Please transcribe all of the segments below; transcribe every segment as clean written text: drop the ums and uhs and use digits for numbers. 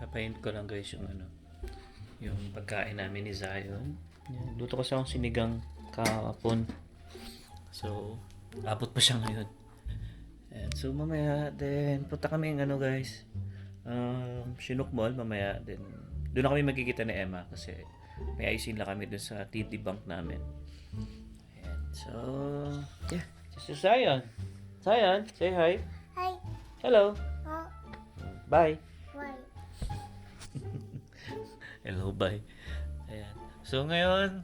Papaint ko lang guys yung yung pagkain namin ni Zion. Yan. Luto kasi akong sinigang kahapon. So, abot pa siya ngayon. And so, mamaya din, punta kami ng guys. Chinook Mall, mamaya din. Doon na kami magkikita ni Emma kasi may ayusin lang kami doon sa TD Bank namin. Ayan. So, yeah. So, Zion. Zion, say hi. Hi. Hello. Oh, Bye. why? Hello, bye. Ayan. So, ngayon,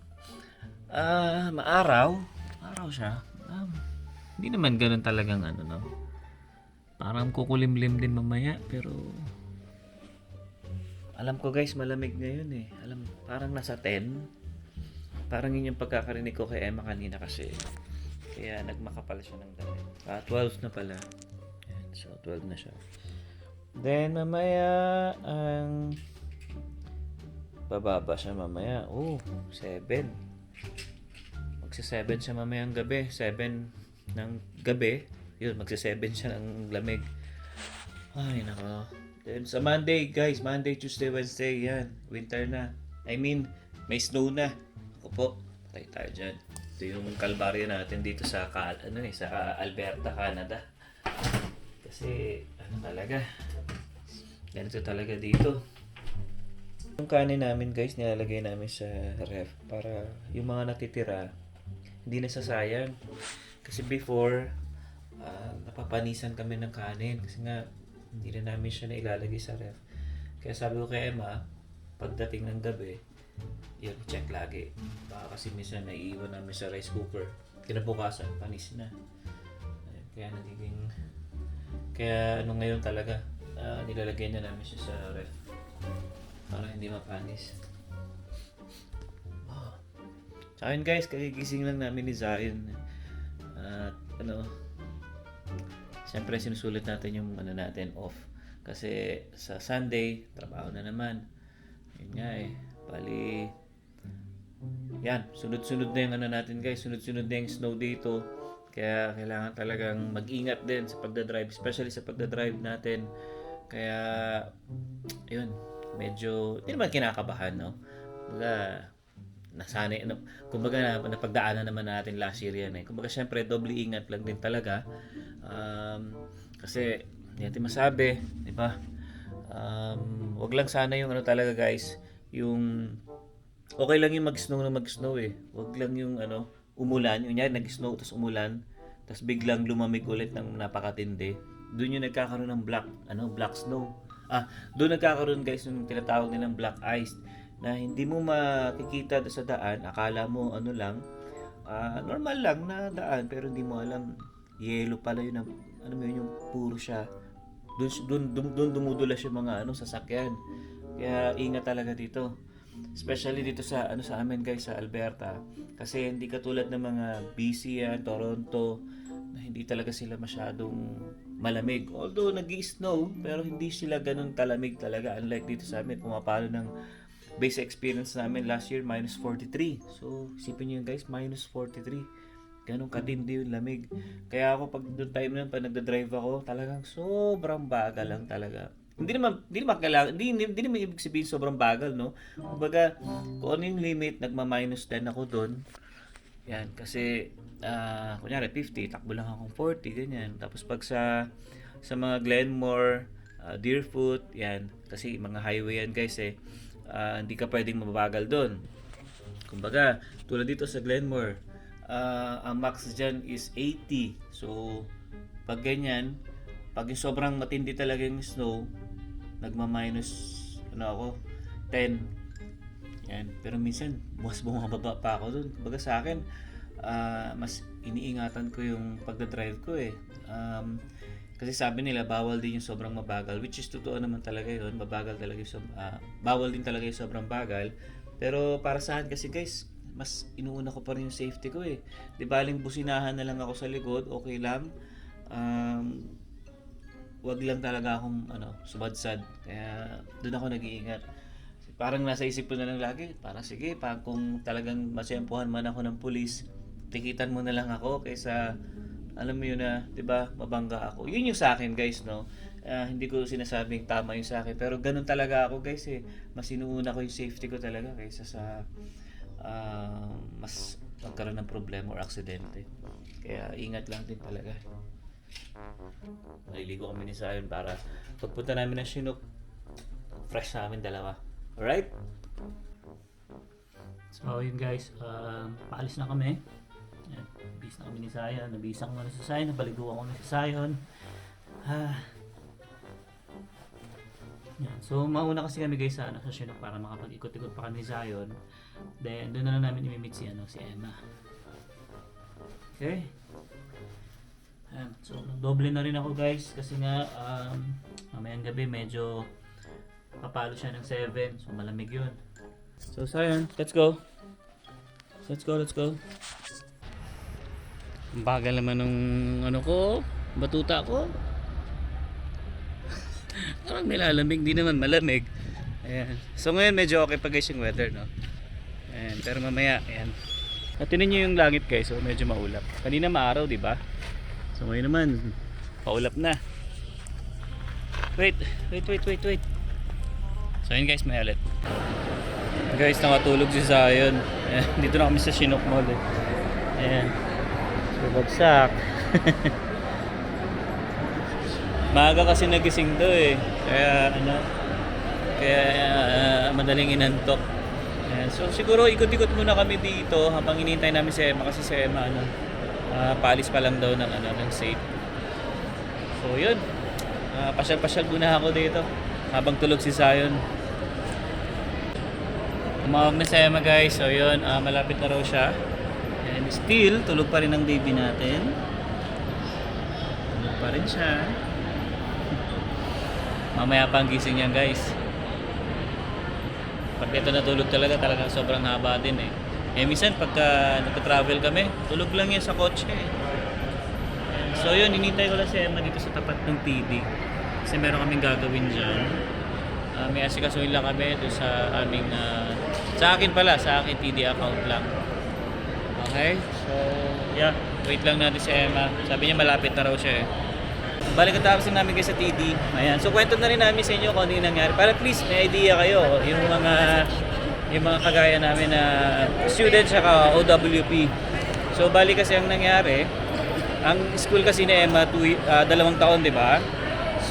maaraw. Maaraw siya. Hindi naman ganun talagang no. Parang kukulimlim din mamaya, pero alam ko guys, malamig ngayon eh. Parang nasa 10. Parang yun yung pagkakarinig ko kay Emma kanina kasi kaya nagmakapal siya ng damit. 12 na pala. Ayan, so 12 na siya. Then mamaya ang bababa siya mamaya. 7. Magsa 7 siya mamayang gabi. 7 ng gabi. Yun, magsa 7 siya ng lamig. Ay, nako. Then sa Monday, guys. Monday, Tuesday, Wednesday. Yan. Winter na. I mean, may snow na. Ako po. Patay tayo dyan. Ito yung kalbaryo natin dito sa sa Alberta, Canada. Kasi, talaga. Ganito talaga dito. Yung kanin namin guys, nilalagay namin sa ref para yung mga natitira hindi nasasayang. Kasi before, napapanisan kami ng kanin kasi nga hindi na namin siya nailalagay sa ref. Kaya sabi ko kay Emma, pagdating ng gabi, yun, check lagi. Baka kasi minsan naiiwan namin sa rice cooker. Kinabukasan, panis na. Kaya nagiging... Kaya ngayon talaga, nilalagay na namin siya sa ref para hindi mapanis. Sa akin guys, kagigising lang namin ni Zion. At siyempre sinusulit natin yung natin off. Kasi sa Sunday, trabaho na naman. Yun nga eh. Bali, yan, sunod-sunod na yung natin guys. Sunod-sunod na yung snow dito. Kaya kailangan talagang mag-ingat din sa pagdadrive. Especially sa pagdadrive natin. Kaya, yun, medyo, hindi naman kinakabahan, no? Kumbaga napagdaanan naman natin last year yan eh. Kumbaga syempre doble ingat lang din talaga. Kasi hindi natin masabi, di ba? Wag lang sana yung talaga guys, yung okay lang yung mag-snow eh. Wag lang yung umulan, yung nag-snow tapos umulan, tapos biglang lumamig ulit ng napakatindi. Doon yung nagkakaroon ng black snow. Doon nagkakaroon guys yung tinatawag nilang black ice na hindi mo makikita sa daan, akala mo lang, normal lang na daan pero hindi mo alam yellow pala yun, yung puro siya. Doon dumudulas yung mga sasakyan. Kaya ingat talaga dito. Especially dito sa sa amin guys sa Alberta kasi hindi katulad ng mga BC yan, Toronto na hindi talaga sila masyadong malamig. Although nag-i-snow pero hindi sila ganun kalamig talaga unlike dito sa amin. Pumapalo ng base experience namin last year minus 43. So isipin niyo guys, minus 43. Ganun katindi yung lamig. Kaya ako pag doon time na pag nagda-drive ako, talagang sobrang bagal lang talaga. Hindi naman ibig sabihin sobrang bagal, no? Kumbaga, kung ano yung limit, nagma-minus 10 ako doon. Yan, kasi kunyari 50, takbo lang akong 40, ganyan. Tapos pag sa mga Glenmore, Deerfoot, yan, kasi mga highway yan guys eh. Hindi ka pwedeng mababagal doon. Kumbaga, tulad dito sa Glenmore, ang max dyan is 80. So, pag ganyan, pag yung sobrang matindi talaga yung snow, nagma-minus 10. Yan. Pero minsan, mas bumababa pa ako dun. Kumbaga sa akin, mas iniingatan ko yung pagdadrive ko eh. Kasi sabi nila, bawal din yung sobrang mabagal. Which is totoo naman talaga yun. Mabagal talaga yung bawal din talaga yung sobrang bagal. Pero para sa akin kasi guys, mas inuuna ko pa rin yung safety ko eh. Di baling businahan na lang ako sa likod, okay lang. Wag lang talaga akong sumadsad. Kaya doon ako nag-iingat. Parang nasa isip ko na lang lagi, parang sige, kung talagang masyempohan man ako ng pulis, tikitan mo na lang ako kaysa alam mo yun na, 'di ba, mabangga ako. Yun yung sa akin, guys, no. Hindi ko sinasabing tama yung sa akin, pero ganun talaga ako guys eh. Mas inuuna ko yung safety ko talaga kaysa sa mas magkaroon ng problema or aksidente. Kaya ingat lang din talaga. Naliligo kami ni Zion para pagpunta namin ng Chinook, fresh sa amin dalawa. Alright? So yun guys, paalis na kami. Yan, nabihis na kami ni Zion. Nabihis ako muna sa Zion, nabaliguan ko na si Zion. Yan. So mauna kasi kami guys sa Chinook para makapag-ikot-ikot pa kami ni Zion. Then doon na lang namin i-meet si Emma. Okay? Ayan. So doble na rin ako guys kasi nga mamayang gabi medyo papalo siya ng 7, so malamig yun. So Zion, let's go. Let's go. Ang bagal naman nung batuta ko. Parang nilalamig, di naman malamig. Ayan. So ngayon medyo okay pa guys yung weather, no? Ayan. Pero mamaya, ayan. At tinan nyo yung langit guys, so medyo maulap. Kanina maaraw, di ba? So ngayon naman, paulap na. Wait. So yun guys, may ulit. Guys, nakatulog si Zion. Ayan. Dito na kami sa Chinook Mall eh. Ayan. So bagsak. Maaga kasi nagising to eh. Kaya madaling inantok. Ayan. So siguro ikot-ikot muna kami dito habang hinihintay namin si Emma kasi si Emma paalis pa lang daw ng safe. So yun. Pasyal-pasyal muna ako dito habang tulog si Zion. Tumawag na si Emma guys. So yun, malapit na raw siya. And still, tulog pa rin ang baby natin. Tulog pa rin siya. Mamaya pa ang gising niyan guys. Pag ito natulog talaga sobrang haba din eh. Minsan pagka nagta-travel kami, tulog lang yan sa kotse eh. So yun, hinintay ko lang si Emma dito sa tapat ng TD. Kasi meron kaming gagawin dyan. May asikasuhin lang kami doon sa aming sa akin TD account lang. Okay? So, yeah. Wait lang natin si Emma. Sabi niya malapit na raw siya eh. Balik ang tapos namin kayo sa TD. Ayan. So, kwento na rin namin sa inyo kung ano yung nangyari. Para please, may idea kayo. Yung mga kagaya namin na student saka OWP. So, balik kasi ang nangyari. Ang school kasi ni Emma, 2 taon, di ba?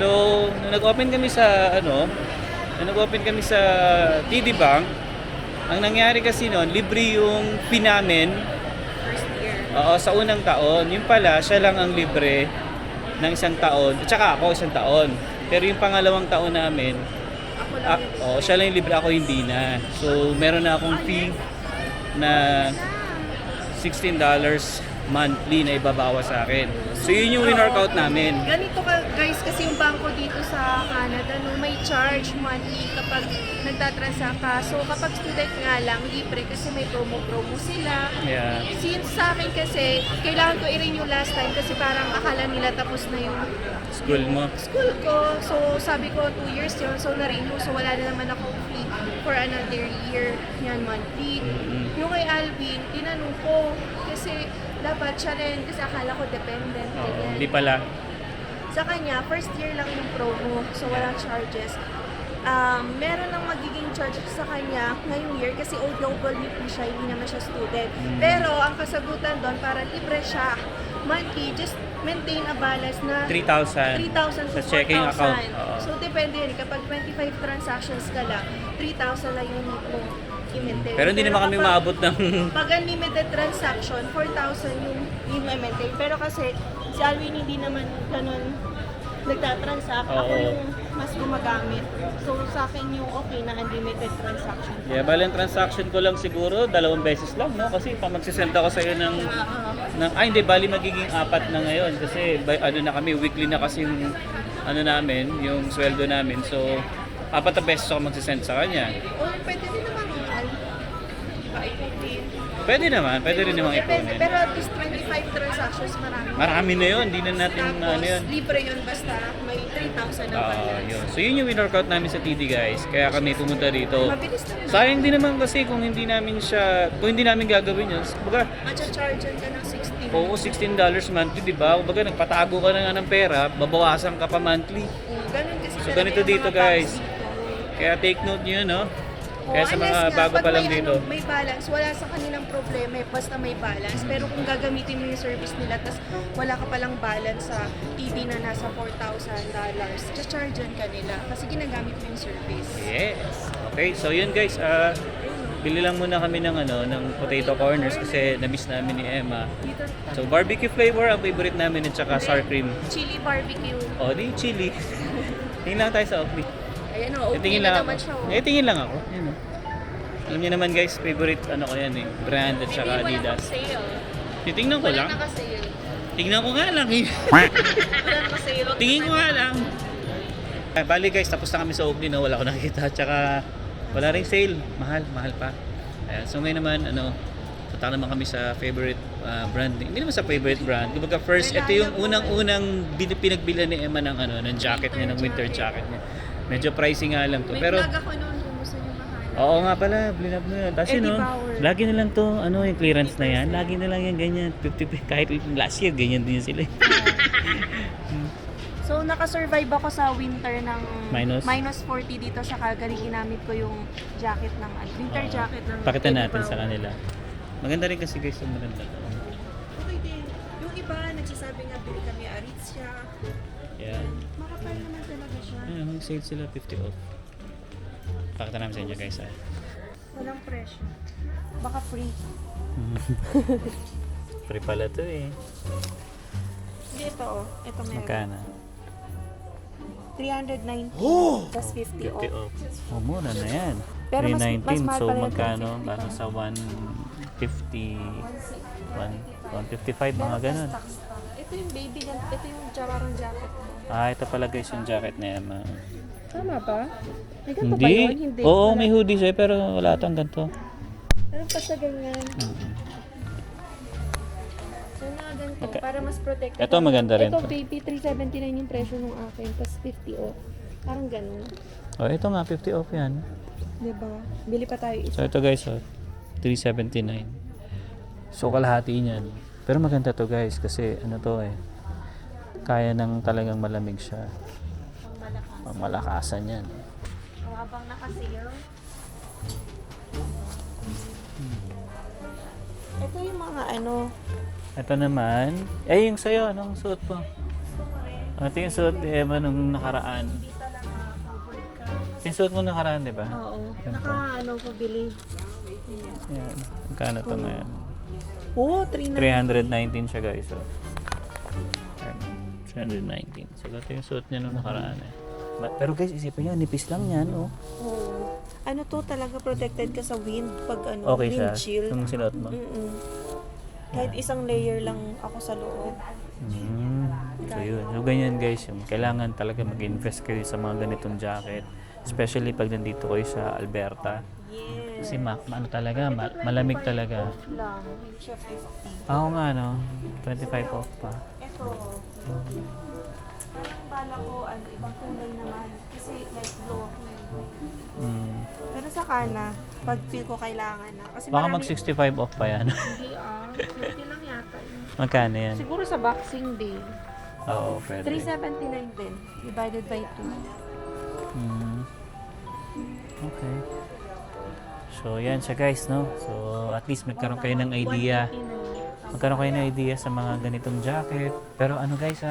So, nung nag-open kami sa TD Bank, ang nangyari kasi noon, libre yung fee namin. First year. Oo, sa unang taon. Yung pala, siya lang ang libre ng 1 taon. At saka ako 1 taon. Pero yung pangalawang taon namin, Ako lang siya lang yung libre, ako hindi na. So, meron na akong fee na $16 monthly na ibabawa sa akin. So, yun yung win-workout namin. Ganito ka guys, kasi yung bangko dito sa Canada, may charge monthly kapag nagtatransact ka. So, kapag student nga lang, libre kasi may promo sila. Yeah. Since sa akin kasi, kailangan ko i-renew last time kasi parang akala nila tapos na yung school ko. So, sabi ko 2 years yun. So, na-renew. So, wala na naman ako fee for another year. Yan, monthly. Yung kay Alvin, tinanong ko kasi dapat siya rin kasi akala ko dependent. ganyan. Hindi pala. Sa kanya, first year lang yung promo. So, walang charges. Meron ng magiging charges sa kanya ngayong year kasi OWP siya, hindi naman siya student. Pero, ang kasagutan doon, para libre siya monthly, just maintain a balance na 3,000 3,000 to sa checking 4,000. account. Oo. So, depende yun. Kapag 25 transactions ka lang, 3,000 lang yung need mo i-maintain. Pero hindi naman kami kapag- maabot ng Pag unlimited transaction, 4,000 yung i-maintain. Pero kasi, si Alvin hindi naman ganun nagtatransact. Ako Oo. yung mas gumagamit. So, sa akin yung okay na unlimited transaction. Yeah, bali ang transaction ko lang siguro 2 beses lang, no? Kasi pa magsisend ako sa iyo hindi, bali magiging 4 na ngayon kasi na kami, weekly na kasi yung namin, yung sweldo namin. So, 4 na beses ako magsisend sa kanya. O, pwede din naman mahal. Pwede rin naman Depende, ipunin. pero at least 25 transactions marami. Marami na yun, hindi na natin Tapos, yun. libre yun basta may 3,000 na balance. Yun. So yun yung win-workout namin sa TD guys. Kaya kami pumunta dito. Mabilis naman. Sayang din naman kasi kung hindi namin gagawin yun. Kumbaga, Macha-charge ka ng 16. $16 monthly, di ba? Kumbaga, nagpatago ka na nga ng pera, babawasan ka pa monthly. So ganito dito guys. Kaya take note nyo, no? Kaya sa mga bago pa lang dito. May balance, wala sa kanilang problema, basta may balance. Pero kung gagamitin mo yung service nila, tas wala ka palang balance sa TV na nasa $4,000, just chargean ka nila kasi ginagamit mo yung service. Yes. Okay, so yun guys, bili lang muna kami ng potato corners kasi na-miss namin ni Emma. Dito, So barbecue flavor ang favorite namin at saka sour cream. chili barbecue. O, di chili. Tingin lang tayo sa Oakley. Ayan o, okay Tingin na lang naman ako. siya. Oh. Tingin lang ako. Yun, oh. Alam niyo naman guys, favorite ko yan eh. Brand at saka Hindi, Adidas. walang sale. Titingnan ko Wala lang. naka-sale. Tingnan ko nga lang eh. Wala naka-sale. Tingin ko nga lang. Bali guys, tapos na kami sa Oakley, no? Wala ko nakikita. Tsaka wala ring sale. Mahal pa. Ayan, so ngayon naman, punta naman kami sa favorite brand. Hindi naman sa favorite brand. Kumbaga first, ito yung unang-unang pinagbilan ni Emma ng jacket niya, ng winter jacket niya. Medyo pricey nga lang to. May Pero, vlog ako noon kung gusto nyo mahal. oo nga pala, blinab na yun. Tapos yun, Eddie Bauer. lagi na lang to, yung clearance na yan. Lagi na lang yan ganyan. 50, kahit last year, ganyan din sila. So, nakasurvive ako sa winter ng Minus? minus 40 dito sa Calgary. Ginamit ko yung jacket ng winter jacket ng Pakita Eddie natin sa Bauer. kanila. Maganda rin kasi guys, yung maganda. Okay din. Yung iba, nagsasabi nga bili kami Aritzia. Yeah. Makapal naman talaga siya. Ayun, may sale sila 50 off. Pakita namin sa inyo guys. Walang presyo. Baka free. Free pala to eh. Hindi, ito oh. Ito meron. Magkano? 390 plus 50 50 off. off. Oh, mura na yan. Pero mas 319. mahal So pala yung magkano? 350. Parang sa 150, 155 mga ganun. Ito yung baby, ito yung parang jacket mo. Ito pala guys yung jacket na Emma. Tama ba? May ganito ba yun? Hindi. Oo, may hoodie siya pero wala itong ganito. Ano pa sa ganyan? So na ganito, para mas protected. Ito maganda rin Ito to. baby, 379 yung presyo nung akin, plus 50 off. Parang ganun. Oh, ito nga 50 off yan. Diba? Bili pa tayo isa. So ito guys, 379. So kalahati niyan. Pero maganda to guys kasi kaya nang talagang malamig siya. Malakasan yan. Habang naka-sale. Ito yung mga Ito naman, yung sa'yo, anong suot mo? Ito yung suot ni Emma nung nakaraan. Yung suot mo nakaraan, di ba? Oo. Ganito. ko bili. Yan. Magkano to na yan? Oo, 319 siya guys. So. 319. So ito yung suot niya nung nakaraan eh. Pero guys, isipin niyo, nipis lang yan, oh. Oo. Ano to talaga protected ka sa wind pag Okay siya, wind chill. nung sinuot mo. Mm-mm. Kahit isang layer lang ako sa loob. So yun. So ganyan guys, yung kailangan talaga mag-invest kayo sa mga ganitong jacket. Especially pag nandito kayo sa Alberta. Yes. Kasi talaga, malamig talaga. Off lang. Hindi siya 50. Oo nga, no? 25 off pa. Ito. Parang bala ko, ibang kulay naman. Kasi light blue ako. Pero sa kana, pag feel ko kailangan na. Kasi Baka marami- mag 65 off pa yan. Hindi 50 lang yata yun. Magkano yan? Siguro sa Boxing Day. Oo, pwede. 379 din. Divided by 2. Okay. So, yan siya guys, no? So, at least magkaroon kayo ng idea. Magkaroon kayo ng idea sa mga ganitong jacket. Pero ano guys,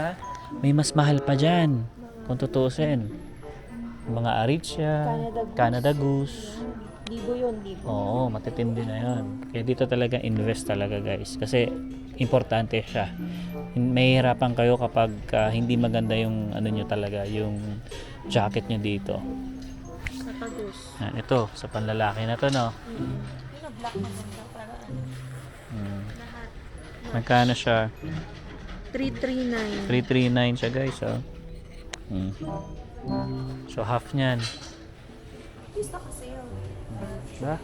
may mas mahal pa dyan. Kung tutusin. Mga Aritzia, Canada Goose. Libo yun, libo. Oo, matitindi na yun. Kaya dito talaga invest talaga guys. Kasi importante siya. Mahihirapan kayo kapag hindi maganda yung nyo talaga, yung jacket nyo dito. Sa Tagus. Ito, sa panlalaki na to, no? Yung black maganda para lahat. Magkano siya? 339. 339 siya guys, oh. So half niyan. Is naka-sale. Diba?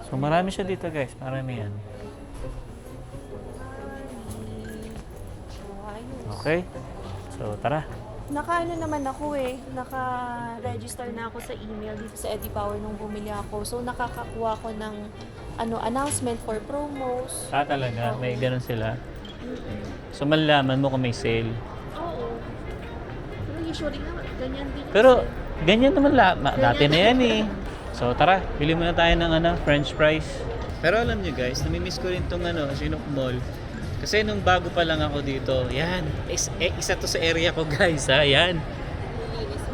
So marami siya dito guys, marami yan. Okay? So tara. Naka-ano naman ako naka-register na ako sa email dito sa Eddie Bauer nung bumili ako. So nakakakuha ko ng announcement for promos. Talaga, may ganun sila. So malalaman mo kung may sale. Oo. Pero usually nga, ganyan din. Pero ganyan naman dati na yan eh. So tara, bili muna tayo ng french fries. Pero alam nyo guys, namimiss ko rin tong Chinook Mall. Kasi nung bago pa lang ako dito, yan, isa to sa area ko guys ha, yan.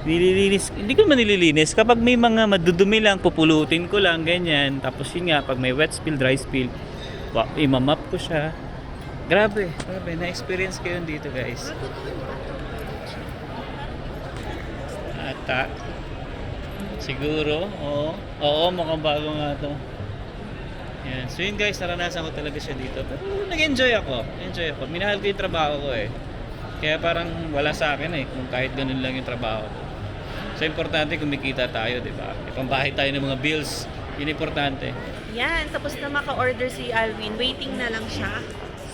Nililinis, hindi ko man nililinis. Kapag may mga madudumi lang, pupulutin ko lang, ganyan. Tapos yun nga, pag may wet spill, dry spill, imamap ko siya. Grabe, na-experience ko yun dito guys. Ata. Siguro, oo, mukhang bago nga to. Yan. So yun guys, naranasan ko talaga siya dito. Pero nag-enjoy ako. Minahal ko yung trabaho ko eh. Kaya parang wala sa akin eh, kung kahit ganun lang yung trabaho ko. So importante kumikita tayo, di ba? Ipambahay tayo ng mga bills. Yun importante. Yan, tapos na maka-order si Alvin. Waiting na lang siya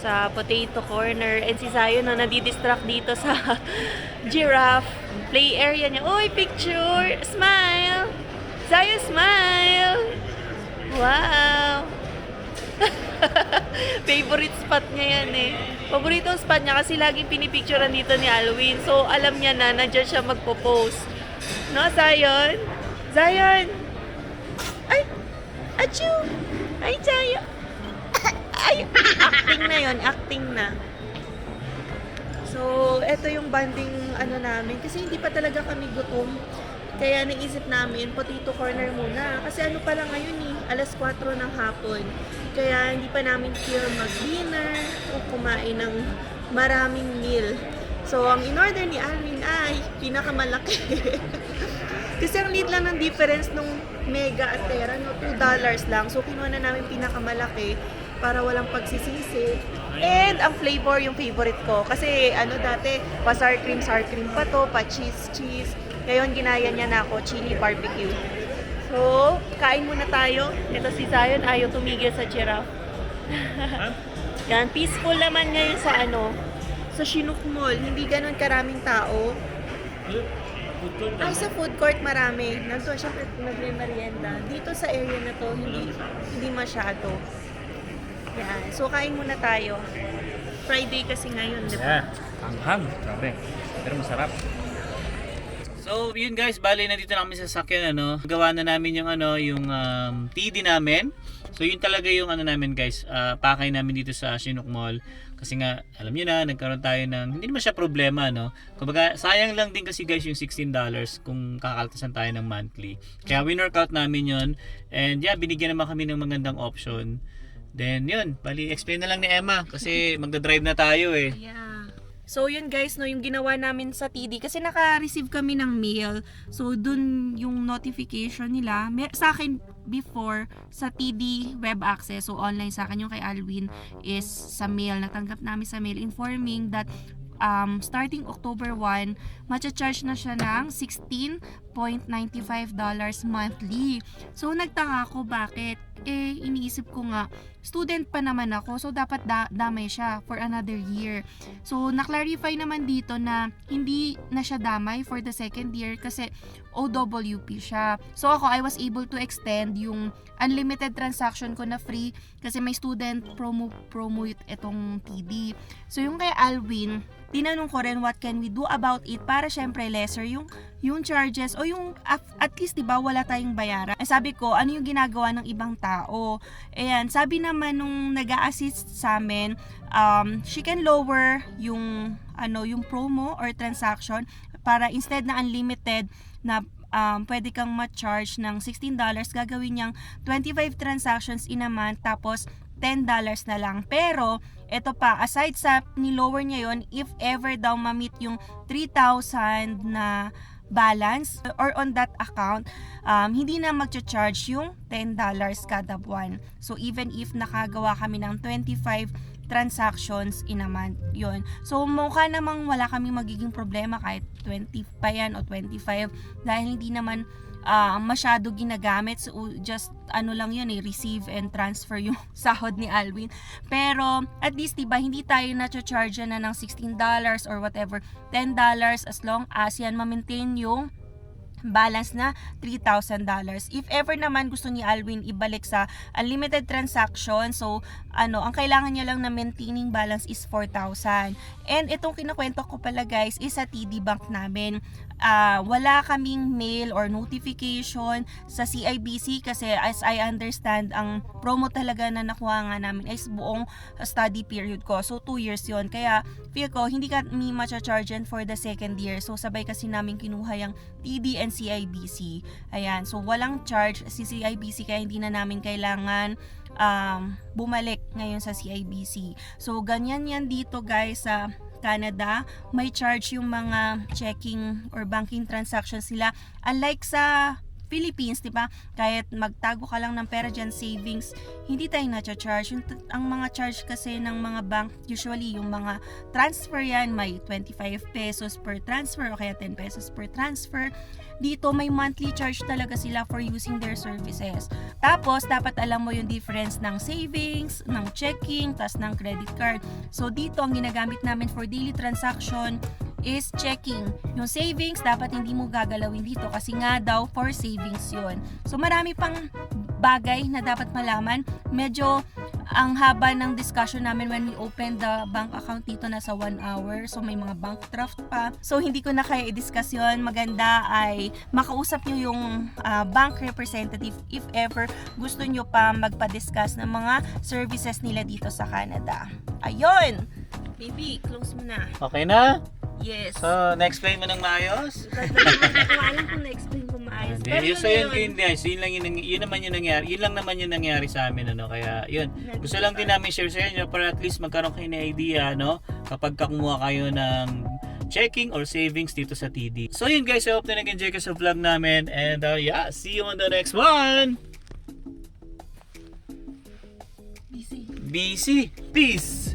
sa potato corner. And si Zion na nadidistract dito sa giraffe play area niya. Uy, picture! Smile! Zion, smile! Wow! Favorite spot niya yan eh. Paboritong spot niya kasi laging pinipicturean dito ni Alvin. So, alam niya na nandiyan siya magpo-post. No, Zion? Zion! Ay! Achoo! Ay, Zion! Ay! Acting na yon, acting na. So, eto yung banding namin. Kasi hindi pa talaga kami gutom. Kaya naisip namin, potato corner muna. Kasi pa lang ngayon eh, alas 4 ng hapon. Kaya hindi pa namin feel mag-dinner o kumain ng maraming meal. So, ang in-order ni Alvin ay pinakamalaki. Kasi ang lead lang ng difference nung Mega at Terra, no, $2 lang. So, kinuha na namin pinakamalaki para walang pagsisisi. And ang flavor yung favorite ko. Kasi dati, pa sour cream pa to, pa cheese. Ngayon, ginaya niya na ako, chili barbecue. So, kain muna tayo. Ito si Zion, ayaw tumigil sa giraffe. Yan, peaceful naman ngayon sa Chinook Mall. Hindi ganun karaming tao. Ay, sa food court marami. Nandun, syempre, nagre-merienda. Dito sa area na to, hindi masyado. Yan. So, kain muna tayo. Friday kasi ngayon, di ba? Yeah, hanghang. Grabe. Pero masarap. So, yun guys, bali nandito na kami sa sasakyan, Gawa na namin yung yung TD namin. So, yun talaga yung namin guys, pakay namin dito sa Chinook Mall. Kasi nga, alam niyo na, nagkaroon tayo ng, hindi naman siya problema, Kumbaga, sayang lang din kasi guys yung $16 kung kakaltasan tayo ng monthly. Kaya winorkout namin yun. And yeah, binigyan naman kami ng magandang option. Then yun, bali explain na lang ni Emma kasi magdadrive na tayo eh. Yeah. So yun guys, yung ginawa namin sa TD kasi naka-receive kami ng mail. So dun yung notification nila. Sa akin before sa TD web access, so online sa akin yung kay Alwin is sa mail. Natanggap namin sa mail informing that starting October 1, matcha-charge na siya ng $16.95 monthly. So nagtaka ako bakit. Iniisip ko nga, student pa naman ako, so dapat damay siya for another year. So na-clarify naman dito na hindi na siya damay for the second year kasi OWP siya. So ako, I was able to extend yung unlimited transaction ko na free kasi may student promo itong TD. So yung kay Alwin, tinanong ko rin what can we do about it para syempre lesser yung charges o yung at least 'di ba wala tayong bayaran. Sabi ko, ano yung ginagawa ng ibang tao? Ayan, sabi naman nung nag-a-assist sa amin, she can lower yung yung promo or transaction para instead na unlimited na pwede kang ma-charge ng $16, gagawin niyang 25 transactions in a month tapos $10 na lang. Pero eto pa, aside sa ni-lower niya yon, if ever daw ma-meet yung 3,000 na balance or on that account, hindi na magcha-charge yung $10 kada buwan. So even if nakagawa kami ng 25 transactions in a month, yun. So mukha namang wala kaming magiging problema kahit 20 pa yan o 25 dahil hindi naman masyado ginagamit. So just lang yun receive and transfer yung sahod ni Alwin. Pero at least diba hindi tayo na-charge na ng $16 or whatever, $10 as long as yan ma-maintain yung balance na $3,000. If ever naman gusto ni Alwin ibalik sa unlimited transaction, so ang kailangan niya lang na maintaining balance is 4,000. And itong kinukwento ko pala guys is sa TD Bank namin. Wala kaming mail or notification sa CIBC kasi as I understand, ang promo talaga na nakuha nga namin is buong study period ko. So 2 years yon. Kaya feel ko hindi kami matcha-charge for the second year. So sabay kasi namin kinuha yung TD and CIBC. Ayan. So walang charge si CIBC kaya hindi na namin kailangan bumalik ngayon sa CIBC. So ganyan yan dito guys sa Canada. May charge yung mga checking or banking transactions nila. Unlike sa Philippines, di ba? Kahit magtago ka lang ng pera dyan, savings, hindi tayo na-charge. Ang mga charge kasi ng mga bank, usually yung mga transfer yan, may 25 pesos per transfer o kaya 10 pesos per transfer. Dito, may monthly charge talaga sila for using their services. Tapos, dapat alam mo yung difference ng savings, ng checking, tas ng credit card. So, dito, ang ginagamit namin for daily transaction is checking. Yung savings, dapat hindi mo gagalawin dito kasi nga daw for savings yun. So, marami pang bagay na dapat malaman. Medyo ang haba ng discussion namin when we opened the bank account dito, nasa 1 hour. So, may mga bank draft pa. So, hindi ko na kaya i-discuss yun. Maganda ay makausap nyo yung bank representative if ever gusto nyo pa magpa-discuss ng mga services nila dito sa Canada. Ayun! Baby, close mo na. Okay na? Yes. So, na-explain mo ng maayos? Hindi ko alam kung na-explain ko maayos. Pero Yun, yun so na yun, yun. guys, yun naman yung nangyari. Yun lang naman yung nangyari sa amin, kaya yun. Gusto lang din namin share sa inyo para at least magkaroon kayo ng idea, kapag kumuha kayo ng checking or savings dito sa TD. So yun guys, I hope na nag-enjoy ka sa vlog namin, and yeah, see you on the next one. Busy. BC, peace.